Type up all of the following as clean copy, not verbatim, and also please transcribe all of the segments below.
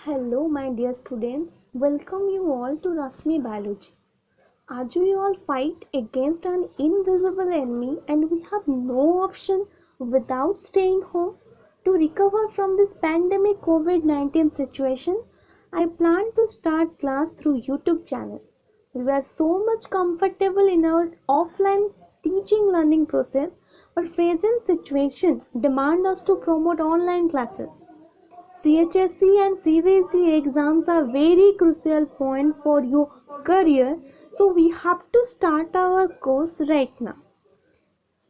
Hello, my dear students. Welcome you all to Rasmi Biology. As we all fight against an invisible enemy and we have no option without staying home to recover from this pandemic COVID-19 situation, I plan to start class through YouTube channel. We are so much comfortable in our offline teaching learning process, but present situation demand us to promote online classes. CHSC and CBSE exams are very crucial point for your career, so we have to start our course right now.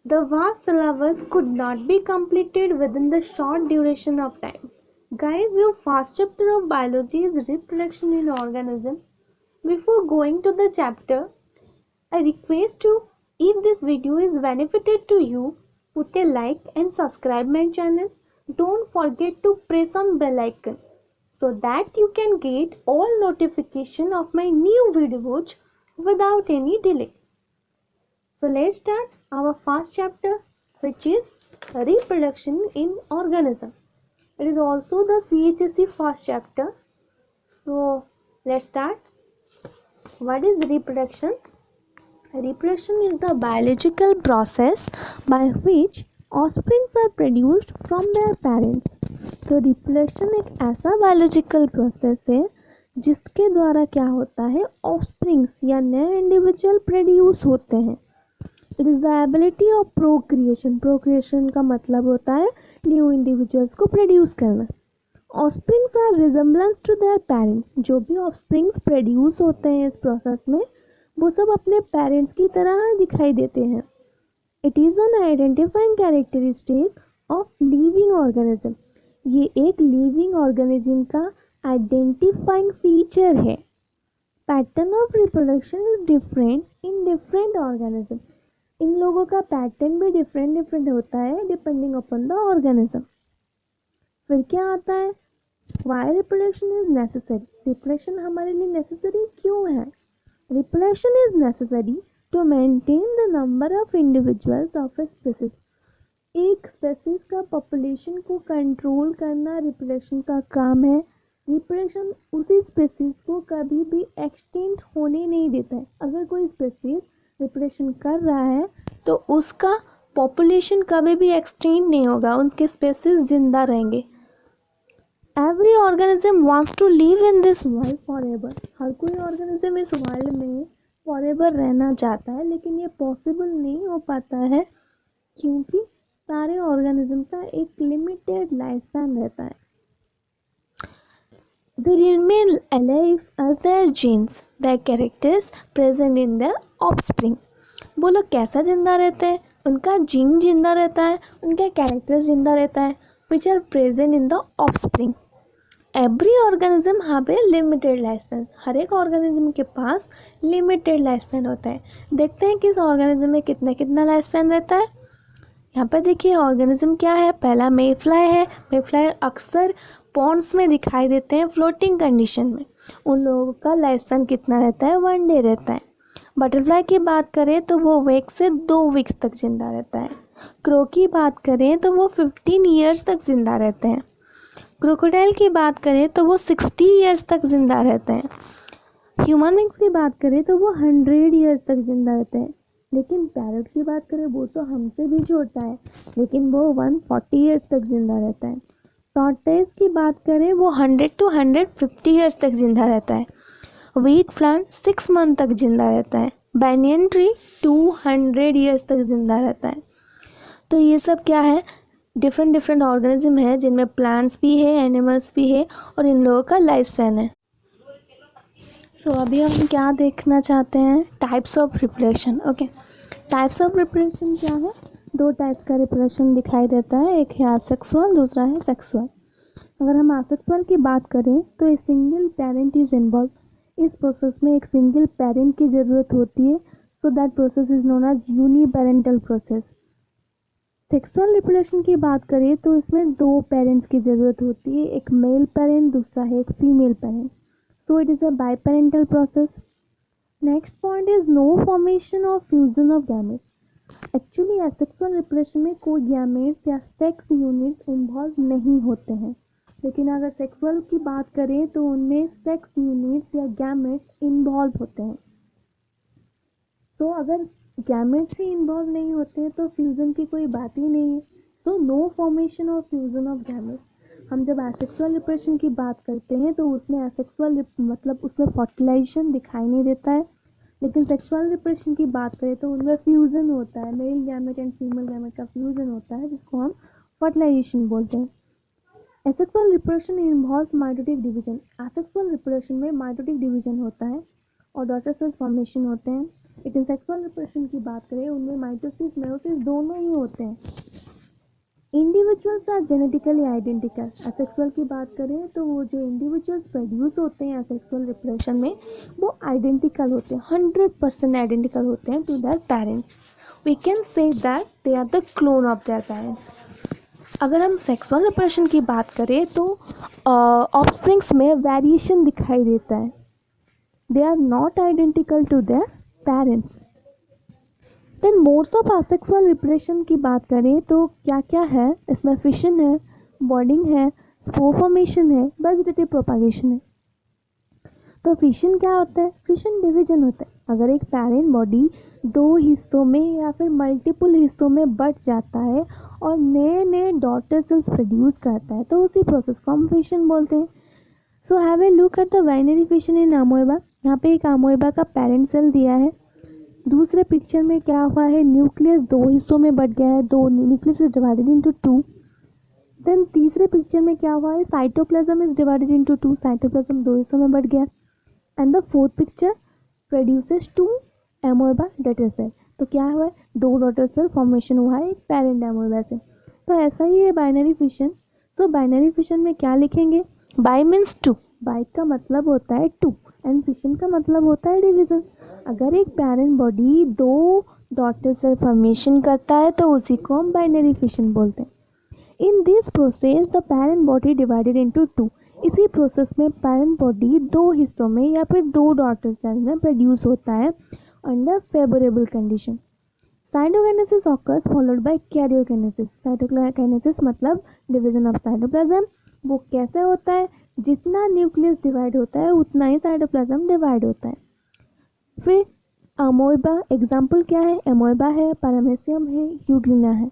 The vast syllabus could not be completed within the short duration of time. Guys, your first chapter of biology is reproduction in organism. Before going to the chapter, I request you, if this video is benefited to you, put a like and subscribe my channel. Don't forget to press on bell icon so that you can get all notification of my new videos without any delay. So let's start our first chapter, which is reproduction in organism. It is also the CHSE first chapter. So let's start. What is reproduction? Reproduction is the biological process by which offspring are produced from their parents. तो reproduction एक ऐसा biological process है जिसके द्वारा क्या होता है, offsprings या नए इंडिविजुअल प्रोड्यूस होते हैं. It is the ability of procreation. Procreation का मतलब होता है न्यू इंडिविजुअल्स को प्रोड्यूस करना. Offsprings are resemblance to their parents. जो भी ऑफस्प्रिंग्स प्रोड्यूस होते हैं इस प्रोसेस में वो सब अपने पेरेंट्स की तरह दिखाई देते हैं. It is an identifying characteristic of living organism. ये एक लिविंग ऑर्गेनिज्म का आइडेंटिफाइंग फीचर है. Pattern of reproduction is different in different organism. इन लोगों का पैटर्न भी डिफरेंट होता है डिपेंडिंग अपॉन द ऑर्गेनिज्म. फिर क्या आता है, why reproduction is necessary. Reproduction हमारे लिए नेसेसरी क्यों है? Reproduction is necessary to maintain the number of individuals of a species. एक स्पेसीज का पॉपुलेशन को कंट्रोल करना रिप्रोडक्शन का काम है. रिप्रोडक्शन उसी स्पेसीज को कभी भी एक्सटेंड होने नहीं देता है. अगर कोई स्पेसीज रिप्रोडक्शन कर रहा है तो उसका पॉपुलेशन कभी भी एक्सटेंड नहीं होगा, उनके स्पेसीज जिंदा रहेंगे. Every organism wants to live in this world for ever. हर कोई ऑर्गेनिज्म इस वर्ल्ड में फॉर एवर रहना चाहता है, लेकिन ये पॉसिबल नहीं हो पाता है क्योंकि सारे ऑर्गेनिज्म का एक लिमिटेड लाइफ स्पैन रहता है. They remain alive as their genes, their characters present in their offspring. वो लोग कैसा जिंदा रहते हैं? उनका जीन जिंदा रहता है, उनका कैरेक्टर्स जिंदा रहता है, which are present in the offspring. Every organism have a limited life span. हर एक ऑर्गेनिज्म के पास लिमिटेड लाइफ स्पैन होता है. देखते हैं कि इस ऑर्गेनिज्म में कितना लाइफ स्पैन रहता है. यहाँ पर देखिए ऑर्गेनिज्म क्या है. पहला मे फ्लाई है. मे फ्लाई अक्सर पॉन्ड्स में दिखाई देते हैं फ्लोटिंग कंडीशन में. उन लोगों का लाइफ स्पैन कितना रहता है? 1 डे रहता है. बटरफ्लाई की बात करें तो वो 1 से 2 वीक्स तक जिंदा रहता है. क्रो की बात करें तो वो 15 ईयर्स तक जिंदा रहते हैं. क्रोकोडाइल की बात करें तो वो 60 ईयर्स तक ज़िंदा रहते हैं. ह्यूमन बींग्स की बात करें तो वो 100 ईयर्स तक ज़िंदा रहते हैं. लेकिन पैरट की बात करें वो तो हमसे भी छोटा है, लेकिन वो 140 ईयर्स तक ज़िंदा रहता है. टॉर्टोइस की बात करें वो 100 to 150 ईयर्स तक ज़िंदा रहता है. व्हीट प्लांट 6 मंथ तक ज़िंदा रहता है. बैनियन ट्री 200 ईयर्स तक ज़िंदा रहता है. तो ये सब क्या है, डिफरेंट ऑर्गेनिज्म है जिनमें प्लांट्स भी है, एनिमल्स भी है और इन लोगों का लाइफ स्पैन है. सो अभी हम क्या देखना चाहते हैं, types of reproduction. Okay, types of reproduction क्या है? 2 टाइप्स का रिप्रोडक्शन दिखाई देता है. एक है असेक्सुअल, दूसरा है सेक्सुअल. अगर हम असेक्सुअल की बात करें तो a single parent is involve. इस प्रोसेस में एक सिंगल पेरेंट की ज़रूरत होती है. So that process is known as uniparental process. Sexual reproduction की बात करें तो इसमें 2 पेरेंट्स की ज़रूरत होती है. एक मेल पेरेंट, दूसरा है एक female parent. So it is a biparental process. Next point is no formation और fusion of gametes. Actually asexual reproduction में कोई गैमेट्स या सेक्स यूनिट्स इन्वॉल्व नहीं होते हैं. लेकिन अगर सेक्सुअल की बात करें तो उनमें सेक्स यूनिट्स या गैमेट्स इन्वॉल्व होते हैं। तो अगर गैमेट्स ही इन्वॉल्व नहीं होते हैं तो फ्यूज़न की कोई बात ही नहीं है। सो नो फॉर्मेशन और फ्यूज़न ऑफ गैमेट्स। हम जब एसेक्सुअल रिप्रेशन की बात करते हैं तो उसमें एसेक्सुअल मतलब उसमें फर्टिलाइजेशन दिखाई नहीं देता है, लेकिन सेक्सुअल रिप्रेशन की बात करें तो उनमें फ्यूज़न होता है, male gamete and female gamete का फ्यूज़न होता है जिसको हम फर्टिलाइजेशन बोलते हैं। Asexual repression involves mitotic division. Asexual repression में माइटोटिक डिवीजन होता है और डॉटर सेल्स फॉर्मेशन होते हैं। लेकिन सेक्सुअल रिप्रेशन की बात करें उनमें माइटोसिस मेयोसिस दोनों ही होते हैं। Individuals are genetically identical. Asexual की बात करें तो वो जो इंडिविजुअल्स प्रोड्यूस होते हैं असेक्सुअल रिप्रेशन में वो आइडेंटिकल होते हैं, 100% आइडेंटिकल होते हैं to their parents. We can say that they are the clone of their parents. अगर हम सेक्सुअल रिप्रेशन की बात करें तो ऑफस्प्रिंग्स में वेरिएशन दिखाई देता है, they are not identical to their parents. Then modes of asexual repression की बात करें तो क्या क्या है इसमें? फिशन है, बॉडिंग है, स्पोर फॉर्मेशन है, वेजिटेटिव प्रोपागेशन है। तो फिशन क्या होता है? फिशन डिवीजन होता है। अगर एक पैरेंट बॉडी दो हिस्सों में या फिर मल्टीपल हिस्सों में बट जाता है और नए नए डॉटर सेल्स प्रोड्यूस करता है तो उसी प्रोसेस को हम फिशन बोलते हैं। So have a look at the binary fission in amoeba. यहाँ पे एक अमोएबा का पेरेंट सेल दिया है। दूसरे पिक्चर में क्या हुआ है? न्यूक्लियस दो हिस्सों में बट गया है, दो nucleus is divided into two. Then तीसरे पिक्चर में क्या हुआ है? Cytoplasm is divided into two, cytoplasm दो हिस्सों में बट गया। And the fourth picture produces two amoeba daughter cell. तो क्या हुआ है? दो डॉटर सेल फॉर्मेशन हुआ है एक पेरेंट एमोएबा से। तो ऐसा ही है बाइनरी फिशन। सो बाइनरी फिशन में क्या लिखेंगे? बाई मीन्स टू, बाई का मतलब होता है टू एंड फिशन का मतलब होता है डिवीजन। अगर एक पेरेंट बॉडी दो डॉटर सेल फॉर्मेशन करता है तो उसी को हम बाइनरी फिशन बोलते हैं। In this process the parent body divided into to. इसी प्रोसेस में पेरेंट बॉडी दो हिस्सों में या फिर दो डॉटर सेल में प्रोड्यूस होता है under favourable condition. Cytokinesis occurs followed by karyokinesis. Cytokinesis मतलब डिवीजन ऑफ साइटोप्लाज्म। वो कैसे होता है? जितना न्यूक्लियस डिवाइड होता है उतना ही साइटोप्लाज्म डिवाइड होता है। फिर अमोएबा, एग्जाम्पल क्या है? अमोएबा है, पैरामेसियम है, यूग्लिना है।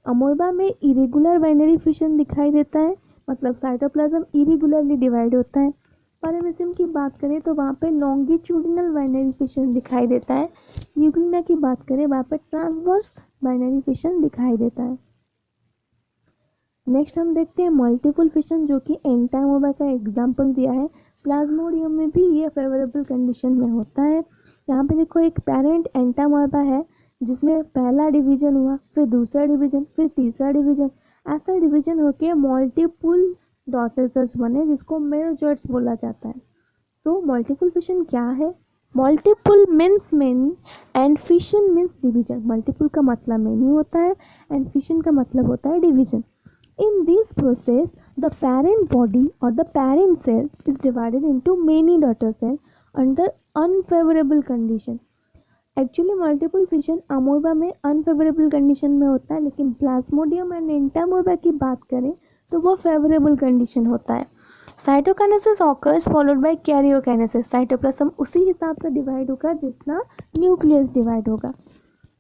अमोएबा में इरेगुलर बाइनरी फिशन दिखाई देता है, मतलब साइटोप्लाज्म इरेगुलरली डिवाइड होता है। पैरामेसियम की बात करें तो वहाँ पे लॉन्गिट्यूडिनल बाइनरी फिशन दिखाई देता है। यूग्लिना की बात करें वहाँ पे ट्रांसवर्स बाइनरी फिशन दिखाई देता है। नेक्स्ट हम देखते हैं मल्टीपल फिशन, जो कि एंटामोबा का एग्जाम्पल दिया है। प्लाज्मोडियम में भी ये फेवरेबल कंडीशन में होता है। यहाँ पे देखो एक पेरेंट एंटामोबा है जिसमें पहला डिवीजन हुआ, फिर दूसरा डिवीजन, फिर तीसरा डिवीजन। ऐसा डिवीजन होके मल्टीपल डॉटर सेल्स बने जिसको मेरोजॉइट्स बोला जाता है। सो मल्टीपल फिशन क्या है? Multiple means many and fission means division. Multiple का मतलब मेनी होता है एंड फिशन का मतलब होता है division. In this process, the parent body or the parent cell is divided into many daughter cells under unfavorable condition. Actually, multiple fission अमोएबा में unfavorable condition में होता है, लेकिन प्लाज्मोडियम एंड एंटामोएबा की बात करें तो वो favorable condition होता है। Cytokinesis occurs followed by karyokinesis. Cytoplasm उसी हिसाब से डिवाइड होगा जितना न्यूक्लियस डिवाइड होगा।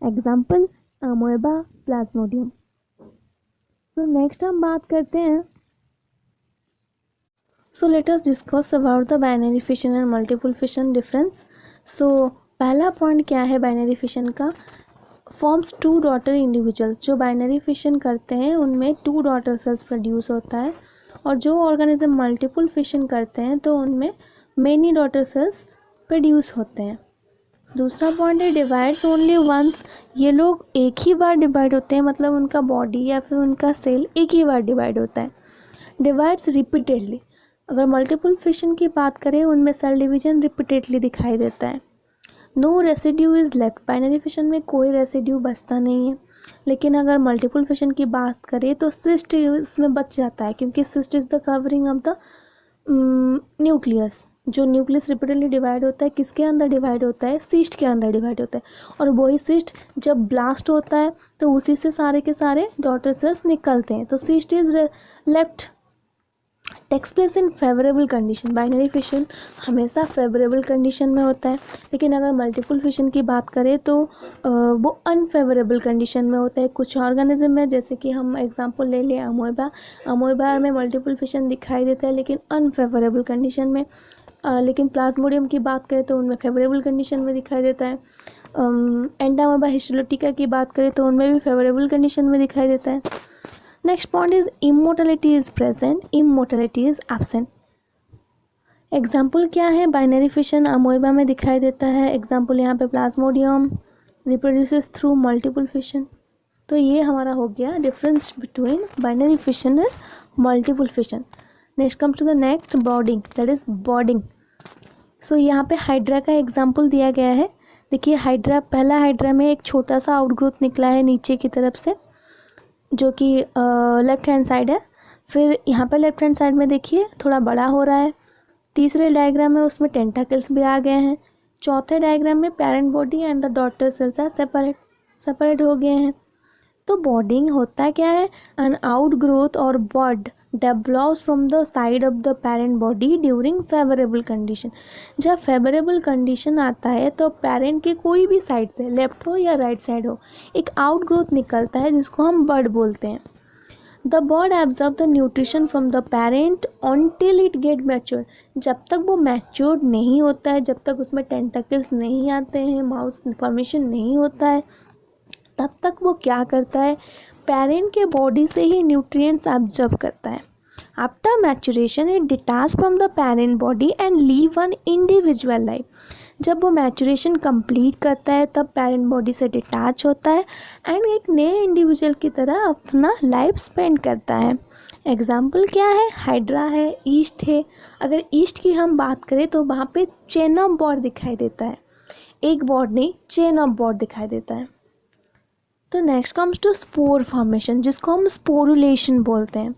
Example amoeba, plasmodium. So next हम बात करते हैं, so let us discuss about the binary fission and multiple fission difference. So पहला पॉइंट क्या है बाइनरी फिशन का? Forms two daughter individuals. जो बाइनरी फिशन करते हैं उनमें टू डॉटर सेल्स प्रोड्यूस होता है, और जो ऑर्गेनिज्म मल्टीपल फिशन करते हैं तो उनमें मेनी डॉटर सेल्स प्रोड्यूस होते हैं। दूसरा पॉइंट है डिवाइड्स ओनली वंस। ये लोग एक ही बार डिवाइड होते हैं, मतलब उनका बॉडी या फिर उनका सेल एक ही बार डिवाइड होता है। Divides repeatedly. अगर मल्टीपल फिशन की बात करें उनमें सेल डिवीजन रिपीटेडली दिखाई देता है। No residue is left. Binary fission में कोई रेसिड्यू बचता नहीं है। लेकिन अगर मल्टीपल फिशन की बात करें तो सिस्ट इसमें बच जाता है, क्योंकि cyst is the covering of the nucleus. जो न्यूक्लियस रिपीटेडली डिवाइड होता है किसके अंदर डिवाइड होता है? सिस्ट के अंदर डिवाइड होता है। और वही सिस्ट जब ब्लास्ट होता है तो उसी से सारे के सारे डॉटर सेल्स निकलते हैं। तो cyst is left takes place in favourable condition. Binary fission हमेशा फेवरेबल कंडीशन में होता है, लेकिन अगर मल्टीपल फिशन की बात करें तो वो अनफेवरेबल कंडीशन में होता है। कुछ ऑर्गेनिज्म है, जैसे कि हम एग्जांपल ले लें अमोएबा। अमोएबा में मल्टीपल फिशन दिखाई देता है लेकिन अनफेवरेबल कंडीशन में। लेकिन प्लाज्मोडियम की बात करें तो उनमें फेवरेबल कंडीशन में दिखाई देता है। एंडामोएबा हिस्टोलोटिका की बात करें तो उनमें भी फेवरेबल कंडीशन में दिखाई देता है। Next point is immortality is present, immortality is absent. Example क्या है? बाइनरी फिशन अमोएबा में दिखाई देता है। एग्जाम्पल यहाँ पे plasmodium reproduces through multiple fission. तो ये हमारा हो गया difference between binary fission and multiple fission. Next comes to the next, budding, that is budding. So यहाँ पे हाइड्रा का एग्जाम्पल दिया गया है। देखिए हाइड्रा, पहला हाइड्रा में एक छोटा सा आउटग्रोथ निकला है नीचे की तरफ से, जो कि लेफ्ट हैंड साइड है। फिर यहाँ पे लेफ्ट हैंड साइड में देखिए थोड़ा बड़ा हो रहा है। तीसरे डायग्राम में उसमें टेंटाकल्स भी आ गए हैं। चौथे डायग्राम में parent body and the daughter cells are separate हो गए हैं। तो बॉर्डिंग होता क्या है? एन आउटग्रोथ और bud develops from the side of the parent body during favourable condition. जब फेवरेबल कंडीशन आता है तो पेरेंट के कोई भी साइड से, लेफ्ट हो या राइट साइड हो, एक आउटग्रोथ निकलता है जिसको हम बड बोलते हैं। The bird absorb the nutrition from the parent until it get mature. जब तक वो मैच्योर्ड नहीं होता है, जब तक उसमें टेंटाकल्स नहीं आते हैं, माउस फॉर्मेशन नहीं होता है, तब तक वो क्या करता है? पेरेंट के बॉडी से ही न्यूट्रिएंट्स एब्जॉर्ब करता है। After maturation it detach from the parent body and leave one individual life. जब वो मैच्योरेशन कंप्लीट करता है तब पेरेंट बॉडी से डिटैच होता है एंड एक नए इंडिविजुअल की तरह अपना लाइफ स्पेंड करता है। एग्जाम्पल क्या है? हाइड्रा है, ईस्ट है। अगर ईस्ट की हम बात करें तो वहाँ पे चेन ऑफ बॉर्ड दिखाई देता है, एक बॉर्ड नहीं, चेन ऑफ बॉर्ड दिखाई देता है। तो next comes to spore formation, जिसको हम स्पोरुलेशन बोलते हैं।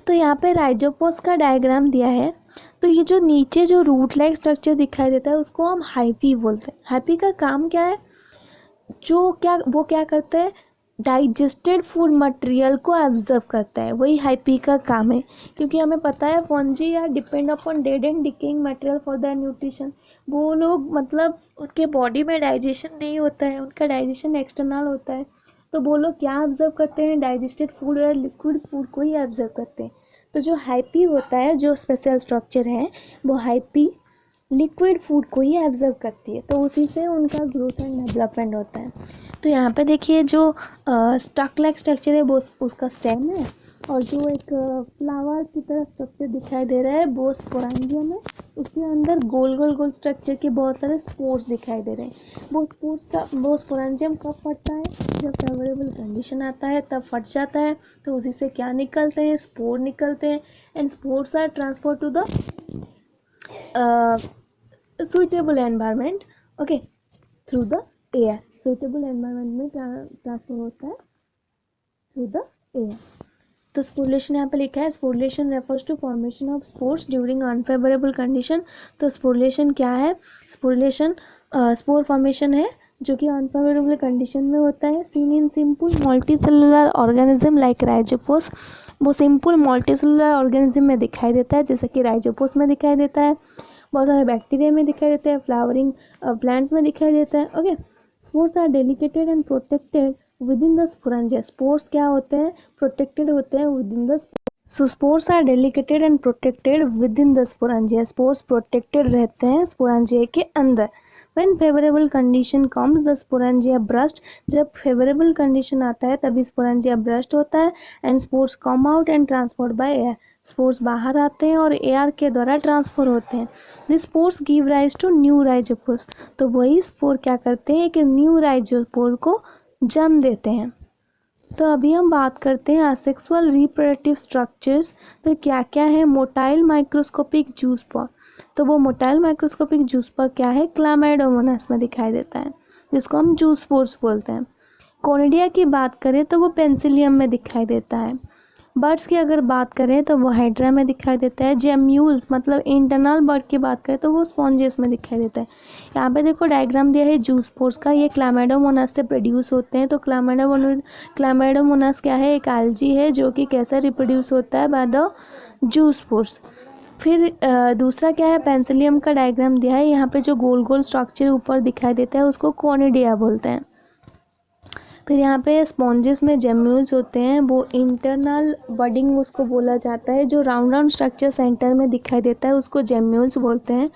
तो यहाँ पे राइजोपोस का डायग्राम दिया है। तो ये जो नीचे जो रूट लाइक स्ट्रक्चर दिखाई देता है उसको हम हाइफी बोलते हैं। हाइफी का काम क्या है? वो क्या करता है? डाइजेस्टेड फूड मटेरियल को एब्जर्व करता है, वही हाइपी का काम है। क्योंकि हमें पता है fungi are depend upon dead and decaying material for the nutrition. वो लोग मतलब उनके बॉडी में डाइजेशन नहीं होता है, उनका डाइजेशन एक्सटर्नल होता है। तो वो लोग क्या ऑब्जर्व करते हैं? डाइजेस्टेड फूड या लिक्विड फूड को ही ऑब्जर्व करते हैं। तो जो हाइपी होता है, जो स्पेशल स्ट्रक्चर है, वो हाइपी लिक्विड फूड को ही ऑब्जर्व करती है। तो उसी से उनका ग्रोथ एंड डेवलपमेंट होता है। तो यहाँ पे देखिए जो स्टक लाइक स्ट्रक्चर है वो उसका स्टेम है, और जो एक फ्लावर की तरह स्ट्रक्चर दिखाई दे रहा है वो स्पोरेंजियम है। उसके अंदर गोल गोल गोल स्ट्रक्चर के बहुत सारे स्पोर्स दिखाई दे रहे हैं। वो स्पोरेंजियम कब फटता है? जब फेवरेबल कंडीशन आता है तब फट जाता है। तो उसी से क्या निकलते हैं? स्पोर निकलते हैं। And spores are transfer to the suitable environment, okay, through the air। suitable environment में ट्रांसफर होता है through the air। तो स्पोरुलेशन यहाँ पे लिखा है, sporulation refers to formation of spores during unfavourable condition. तो स्पोरुलेशन क्या है? स्पोरुलेशन स्पोर फॉर्मेशन है जो कि अनफेवरेबल कंडीशन में होता है। Seen in simple multicellular organism like rhizopus. वो सिंपल मल्टीसेलुलर ऑर्गेनिज्म में दिखाई देता है, जैसे कि राइजोपोस में दिखाई देता है, बहुत सारे बैक्टीरिया में दिखाई देता है, फ्लावरिंग प्लांट्स में दिखाई देता है। Okay, spores are delicated and protected within the sporangia. Spores क्या होते हैं? प्रोटेक्टेड होते हैं within the spores are delicated and protected within the sporangia. Spores protected रहते हैं स्पोरेंजिया के अंदर। When favorable condition comes, the sporangia burst। जब favorable condition आता है तभी sporangia burst होता है and spores come out and transport by air। Spores बाहर आते हैं और एयर के द्वारा ट्रांसफर होते हैं। This spores give rise to new rhizopus. तो वही स्पोर क्या करते हैं? कि न्यू राइजोपोर को जन्म देते हैं। तो अभी हम बात करते हैं असेक्सुअल रिप्रोडक्टिव स्ट्रक्चर्स। तो क्या क्या है? Motile microscopic zoosperm. तो वो मोटाइल माइक्रोस्कोपिक जूस्पर्म क्या है? क्लामाइडोमोनास में दिखाई देता है, जिसको हम जूस्पोर्स बोलते हैं। कोनिडिया की बात करें तो वो पेंसिलियम में दिखाई देता है। बर्ड्स की अगर बात करें तो वो हाइड्रा में दिखाई देता है। जेम्यूल्स मतलब इंटरनल बर्ड की बात करें तो वो स्पॉन्जेस में दिखाई देता है। यहाँ पे देखो डायग्राम दिया है जूस्पोर्स का, ये क्लामेडोमोनास से प्रोड्यूस होते हैं। तो क्लामेडोमोनास क्या है, एक एल्गी है जो कि कैसे रिप्रोड्यूस होता है, बाय द जूस्पोर्स। फिर दूसरा क्या है, पेंसिलियम का डायग्राम दिया है। यहाँ पे जो गोल गोल स्ट्रक्चर ऊपर दिखाई देता है उसको कॉनिडिया बोलते हैं। फिर यहाँ पे स्पॉन्जेस में जेम्यूल्स होते हैं, वो इंटरनल बडिंग उसको बोला जाता है। जो राउंड राउंड स्ट्रक्चर सेंटर में दिखाई देता है उसको जेम्यूल्स बोलते हैं।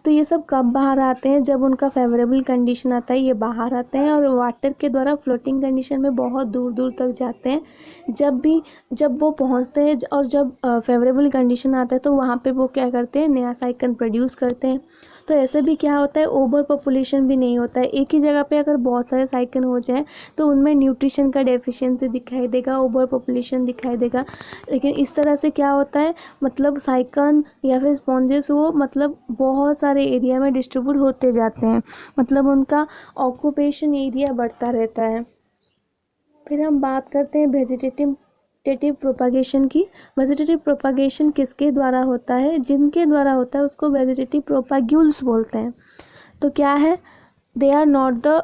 तो ये सब कब बाहर आते हैं, जब उनका फेवरेबल कंडीशन आता है ये बाहर आते हैं, और वाटर के द्वारा फ्लोटिंग कंडीशन में बहुत दूर दूर तक जाते हैं। जब वो पहुँचते हैं और जब फेवरेबल कंडीशन आता है तो वहाँ पे वो क्या करते हैं, नया साइकन प्रोड्यूस करते हैं। तो ऐसे भी क्या होता है, ओवर पॉपुलेशन भी नहीं होता है। एक ही जगह पे अगर बहुत सारे साइकन हो जाए तो उनमें न्यूट्रिशन का डेफिशिएंसी दिखाई देगा, ओवर पॉपुलेशन दिखाई देगा। लेकिन इस तरह से क्या होता है, मतलब साइकन या फिर स्पॉन्जेस वो मतलब बहुत सारे एरिया में डिस्ट्रीब्यूट होते जाते हैं, मतलब उनका ऑक्यूपेशन एरिया बढ़ता रहता है। फिर हम बात करते हैं वेजिटेटिव प्रोपागेशन की। वेजिटेटिव प्रोपागेशन किसके द्वारा होता है, जिनके द्वारा होता है उसको वेजिटेटिव प्रोपाग्यूल्स बोलते हैं। तो क्या है, they are not the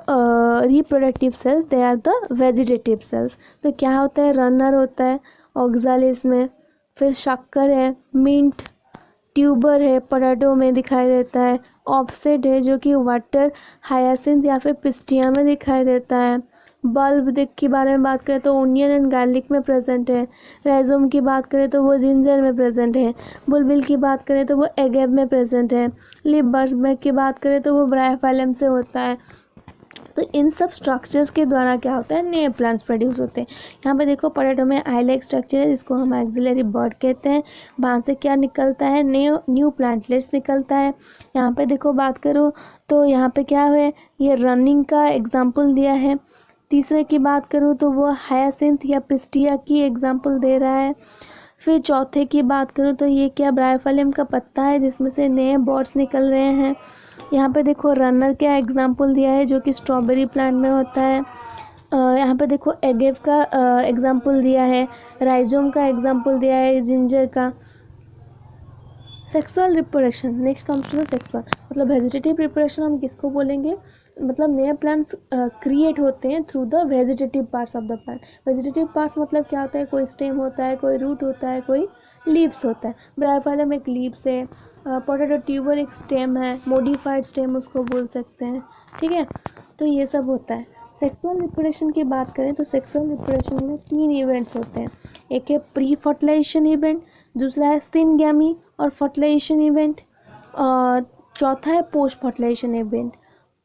reproductive cells, they are the vegetative cells. तो क्या होता है, रनर होता है ऑक्सालिस में, फिर शक्कर है, मिंट, ट्यूबर है, पराडो में दिखाई देता है, ऑफसेट है जो कि वाटर हायासिंथ या फिर पिस्टिया में दिखाई देता है। बल्ब दिख के बारे में बात करें तो ओनियन एंड गार्लिक में प्रेजेंट है। राइजोम की बात करें तो वो जिंजर में प्रेजेंट है। बुलबिल की बात करें तो वो एगेव में प्रेजेंट है। लिप बर्ड्स में की बात करें तो वो ब्रायोफाइलम से होता है। तो इन सब स्ट्रक्चर्स के द्वारा क्या होता है, नए प्लांट्स प्रोड्यूस होते हैं। यहाँ पे देखो पोटैटो में आइलैक स्ट्रक्चर है जिसको हम एक्सिलरी बर्ड कहते हैं। वहाँ से क्या निकलता है, न्यू प्लांटलेट्स निकलता है। यहाँ पे देखो बात करो तो यहाँ पे क्या है, ये रनिंग का एग्जाम्पल दिया है। तीसरे की बात करूँ तो वो हायासिंथ या पिस्टिया की एग्जाम्पल दे रहा है। फिर चौथे की बात करूँ तो ये क्या, ब्रायोफाइलम का पत्ता है जिसमें से नए बर्ड्स निकल रहे हैं। यहाँ पे देखो रनर का एग्जाम्पल दिया है जो कि स्ट्रॉबेरी प्लांट में होता है। यहाँ पे देखो एगेव का एग्जाम्पल दिया है, राइजोम का एग्जाम्पल दिया है, जिंजर का। Sexual reproduction, next comes to the sexual, मतलब वेजिटेटिव रिप्रोडक्शन हम किसको बोलेंगे, मतलब नए प्लांट्स क्रिएट होते हैं through the vegetative parts of the plant. Vegetative parts मतलब क्या होता है, कोई स्टेम होता है, कोई रूट होता है, कोई लीव्स होता है। ब्रायोफाइलम एक लीव्स है, पोटैटो ट्यूबर एक स्टेम है, मॉडिफाइड स्टेम उसको बोल सकते हैं, ठीक है। तो ये सब होता है। सेक्सुअल रिप्रोडक्शन की बात करें तो सेक्सुअल रिप्रोडक्शन में 3 इवेंट्स होते हैं। एक है प्री फर्टिलाइजेशन इवेंट, दूसरा है सिनगैमी और फर्टिलाइजेशन इवेंट, चौथा है post fertilisation event.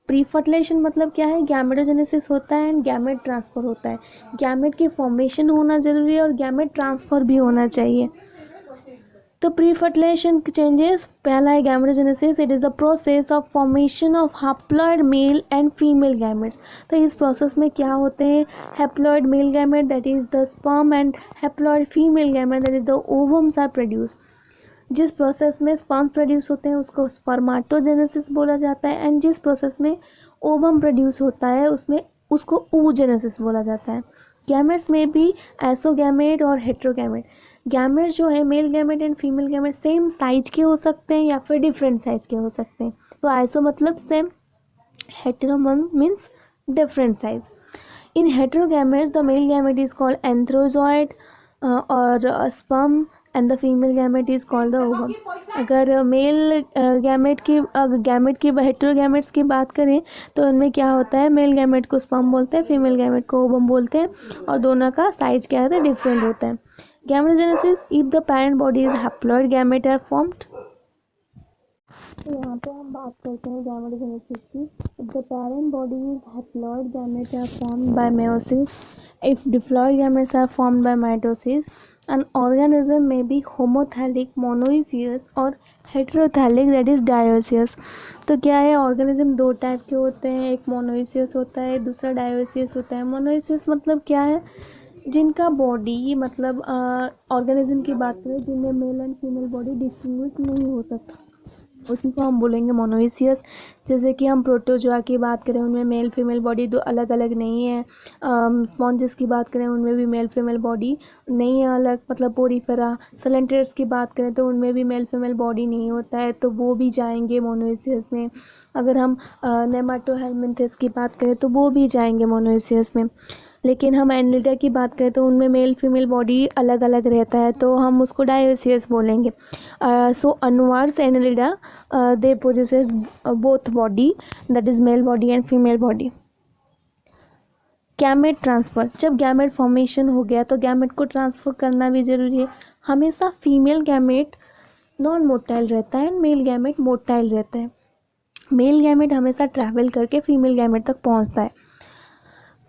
Pre fertilisation मतलब क्या है, गैमेटोजेनेसिस होता है एंड गैमेट ट्रांसफ़र होता है। गैमेट की फॉर्मेशन होना जरूरी है और गैमेट ट्रांसफ़र भी होना चाहिए। तो प्री फर्टिलाइजेशन चेंजेस, पहला है gametogenesis, it is the process of formation of haploid male and female gametes. तो इस प्रोसेस में क्या होते हैं, haploid male gamete that is the sperm and haploid female gamete that is the ovums are produce. जिस process में sperm produce होते हैं उसको स्पर्माटोजेनेसिस बोला जाता है, एंड जिस प्रोसेस में ओवम प्रोड्यूस होता है उसमें उसको oogenesis बोला जाता है। गैमेट्स में भी एसोगैमेट और हेट्रोगैमेट। गैमेट जो है, male gamete and female gamete same size के हो सकते हैं या फिर डिफरेंट साइज के हो सकते हैं। तो आइसो मतलब same, hetero means different size. In heterogametes the male gamete is called antherozoid और sperm and the female gamete is called the ovum. अगर मेल गैमेट की हेटेरोगैमेट्स की बात करें तो उनमें क्या होता है, मेल गैमेट को स्पर्म बोलते हैं, फीमेल गैमेट को ओवम बोलते हैं, और दोनों का साइज क्या है, डिफरेंट होता है। Gametogenesis, if the parent body is haploid gamete are formed. तो यहाँ पे हम बात करते हैं गैमेटोजेनेसिस की। If the parent body is haploid gamete are formed by meiosis, if diploid gametes are formed by mitosis. An organism में be homothallic, monoecious और हेटेरोथैलिक दैट इज डायोसियस। तो क्या है, ऑर्गेनिज्म 2 टाइप के होते हैं, एक मोनोइसियस होता है, दूसरा डायोसियस होता है। मोनोइसियस मतलब क्या है, जिनका बॉडी मतलब ऑर्गेनिज्म की बात करें जिनमें mail and female body distinguish नहीं हो सकता, उसी को हम बोलेंगे मोनोइसियस। जैसे कि हम प्रोटोजोआ की बात करें, उनमें मेल फीमेल बॉडी दो अलग अलग नहीं है। स्पॉन्जेस की बात करें, उनमें भी मेल फीमेल बॉडी नहीं है अलग, मतलब पोरीफेरा। सलेंट्रेट्स की बात करें तो उनमें भी मेल फीमेल बॉडी नहीं होता है, तो वो भी जाएंगे मोनोइसियस में। अगर हम नेमाटोहेल्मिन्थेस की बात करें तो वो भी जाएंगे मोनोइसियस में। लेकिन हम एनिलिडा की बात करें तो उनमें मेल फीमेल बॉडी अलग अलग रहता है, तो हम उसको डायोसियस बोलेंगे। सो अनवार्स annelida they possesses both body, that is male body and female body. Gamete transfer, जब गैमेट फॉर्मेशन हो गया तो गैमेट को ट्रांसफ़र करना भी ज़रूरी है। हमेशा फीमेल गैमेट नॉन मोटाइल रहता है एंड मेल गैमेट मोटाइल रहता है। मेल गैमेट हमेशा ट्रैवल करके फीमेल गैमेट तक पहुंचता है।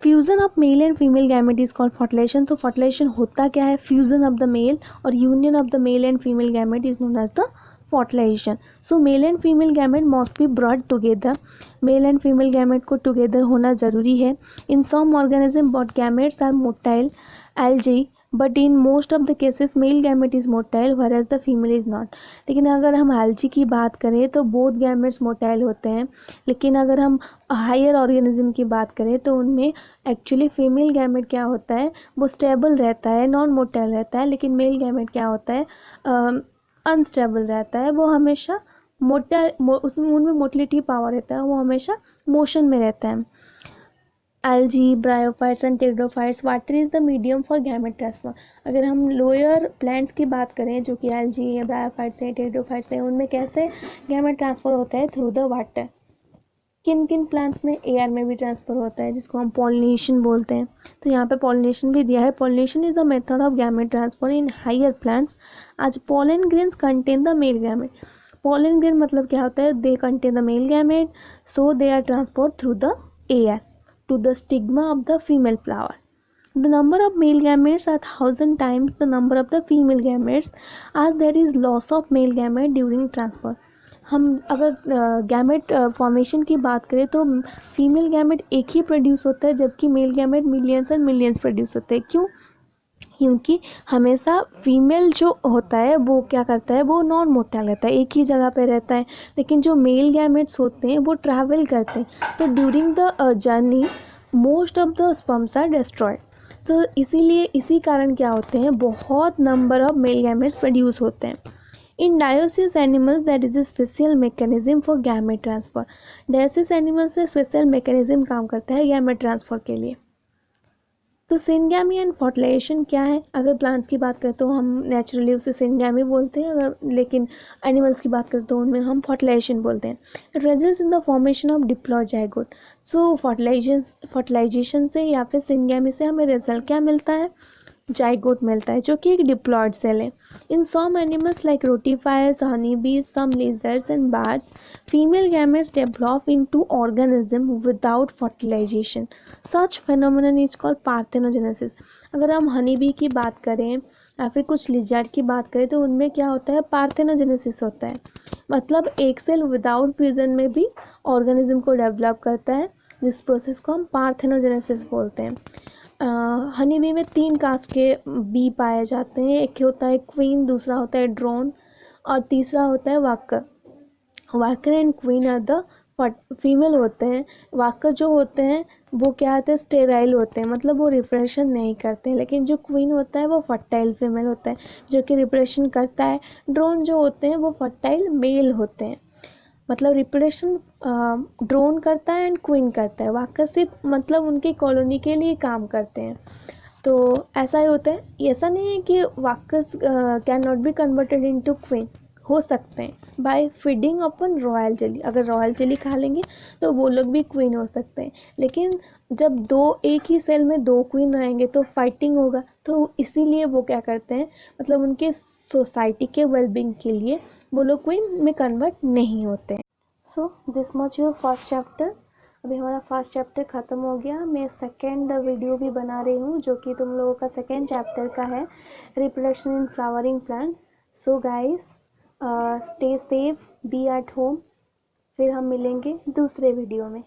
Fusion of male and female gamete is called fertilization. तो फर्टिलाइजेशन होता क्या है, फ्यूजन ऑफ द मेल और union of the male and female gamete is known as the fertilization. So male and female gamete must be brought together. Male and female gamete को together होना ज़रूरी है। In some organism but gametes are motile algae, but in most of the cases mail gamete is motile whereas the female is not. लेकिन अगर हम algae की बात करें तो बोथ गैमेट्स मोटाइल होते हैं। लेकिन अगर हम हायर ऑर्गेनिज्म की बात करें तो उनमें एक्चुअली फीमेल गैमेट क्या होता है, वो स्टेबल रहता है, नॉन मोटाइल रहता है। लेकिन मेल गैमेट क्या होता है, अनस्टेबल रहता है, वो हमेशा उसमें उनमें मोटिलिटी पावर रहता है, वो हमेशा मोशन में रहता है। Algae, bryophytes and pteridophytes, water is the medium for gamete transfer. अगर हम लोअर प्लांट्स की बात करें जो कि एल्गी है, ब्रायोफाइट्स है, टेरिडोफाइट्स है, उनमें कैसे गैमेट ट्रांसफर होता है, थ्रू द वाटर। किन किन प्लांट्स में एयर में भी ट्रांसफर होता है, जिसको हम पॉलिनेशन बोलते हैं। तो यहाँ पे पॉलिनेशन भी दिया है। Pollination is a method of gamete transfer in higher plants आज pollen grains contain the male gamete. Pollen grain मतलब क्या होता है, they contain the male gamete, so they are transport through the air to the stigma of the female flower. The number of male gametes are 1000 times the number of the female gametes as there is loss of male gamete during transfer. हम अगर gamete formation की बात करें तो female gamete एक ही produce होता है, जबकि male gamete millions and millions produce होते हैं। क्यों? क्योंकि हमेशा फीमेल जो होता है वो क्या करता है, वो नॉन मोटाइल रहता है, एक ही जगह पे रहता है। लेकिन जो मेल गैमेट्स होते हैं वो ट्रैवल करते हैं, तो during the journey most of the sperms are destroyed. तो इसीलिए इसी कारण क्या होते हैं, बहुत number of male gametes produce होते हैं। In dioecious animals that is a special mechanism for gamete transfer. Dioecious animals में स्पेशल मैकेनिज्म काम करता है गैमेट ट्रांसफर के लिए। तो सिनगैमी एंड फर्टिलाइजेशन क्या है, अगर प्लांट्स की बात करें तो हम नेचुरली उसे सिनगैमी बोलते हैं, अगर लेकिन एनिमल्स की बात करें तो उनमें हम फर्टिलाइजेशन बोलते हैं। It results in the formation of diploid zygote. So fertilisation से या फिर सिनगैमी से हमें रिजल्ट क्या मिलता है, जाइगोट मिलता है, जो कि एक डिप्लॉयड सेल है। In some animals like rotifers, honey bees, some lizards and birds, female gametes develop into organism without fertilization. Such phenomenon is called parthenogenesis. अगर हम हनी बी की बात करें या फिर कुछ लिजर्ड की बात करें तो उनमें क्या होता है, पार्थेनोजेनेसिस होता है। मतलब एक सेल विदाउट फ्यूजन में भी ऑर्गेनिज्म को डेवलप करता है, जिस प्रोसेस को हम पार्थेनोजेनेसिस बोलते हैं। हनी बी में 3 कास्ट के बी पाए जाते हैं, एक होता है क्वीन, दूसरा होता है ड्रोन और तीसरा होता है worker. Worker and queen are the female होते हैं। वर्कर जो होते हैं वो क्या होते हैं, स्टेराइल होते हैं, मतलब वो रिप्रेशन नहीं करते हैं। लेकिन जो क्वीन होता है वो फर्टाइल फीमेल होता है जो कि रिप्रेशन करता है। ड्रोन जो होते हैं वो फर्टाइल मेल होते हैं, मतलब रिप्रेशन ड्रोन करता है एंड क्वीन करता है। वर्कर सिर्फ मतलब उनकी कॉलोनी के लिए काम करते हैं। तो ऐसा ही होता है, ऐसा नहीं है कि workers can not be converted into queen, हो सकते हैं बाय फीडिंग अपन रॉयल जेली। अगर रॉयल जेली खा लेंगे तो वो लोग भी क्वीन हो सकते हैं। लेकिन जब एक ही सेल में 2 क्वीन रहेंगे तो फाइटिंग होगा, तो इसीलिए वो क्या करते हैं, मतलब उनके सोसाइटी के वेलबींग के लिए वो लोग क्वीन में कन्वर्ट नहीं होते हैं। So this much your first chapter. अभी हमारा फर्स्ट चैप्टर ख़त्म हो गया। मैं सेकेंड वीडियो भी बना रही हूँ जो कि तुम लोगों का सेकेंड चैप्टर का है, reproduction in flowering plants. So guys stay safe, be at home. फिर हम मिलेंगे दूसरे वीडियो में।